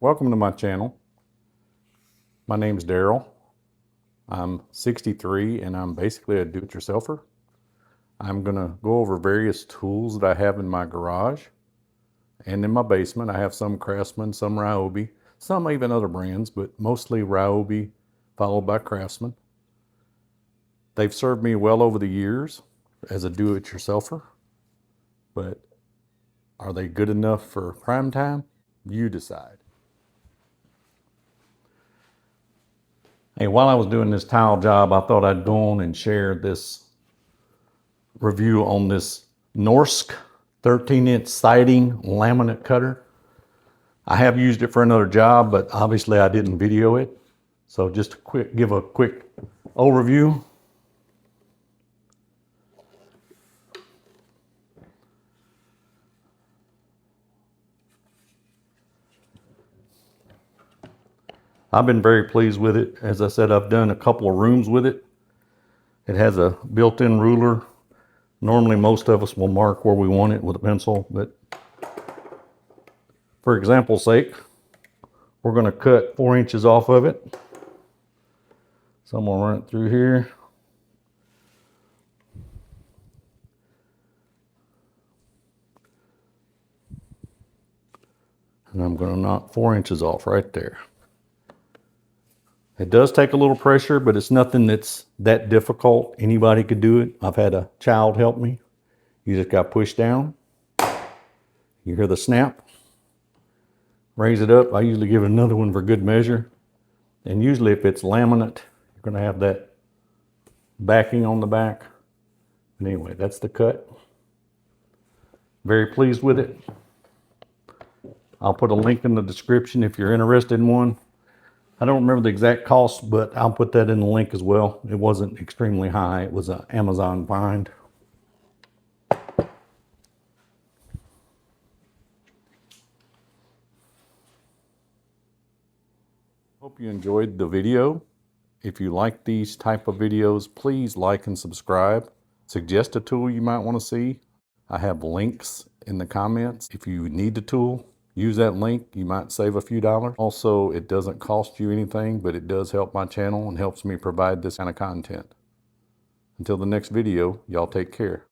Welcome to my channel. My name is Daryl. I'm 63 and I'm basically a do-it-yourselfer. I'm gonna go over various tools that I have in my garage and in my basement. I have some Craftsman, some Ryobi, some even other brands, but mostly Ryobi followed by Craftsman. They've served me well over the years as a do-it-yourselfer, but are they good enough for prime time? You decide. Hey, while I was doing this tile job, I thought I'd go on and share this review on this Norske 13-inch siding laminate cutter. I have used it for another job, but obviously I didn't video it. So just give a quick overview. I've been very pleased with it. As I said, I've done a couple of rooms with it. It has a built-in ruler. Normally most of us will mark where we want it with a pencil, but for example's sake, we're going to cut 4 inches off of it. So I'm going to run it through here. And I'm going to knock 4 inches off right there. It does take a little pressure, but it's nothing that's that difficult. Anybody could do it. I've had a child help me. You just got to push down. You hear the snap. Raise it up. I usually give it another one for good measure. And usually if it's laminate, you're going to have that backing on the back. But anyway, that's the cut. Very pleased with it. I'll put a link in the description if you're interested in one. I don't remember the exact cost, but I'll put that in the link as well. It wasn't extremely high. It was an Amazon find. Hope you enjoyed the video. If you like these type of videos, please like and subscribe. Suggest a tool you might want to see. I have links in the comments. If you need the tool, use that link. You might save a few dollars. Also, it doesn't cost you anything, but it does help my channel and helps me provide this kind of content. Until the next video, y'all take care.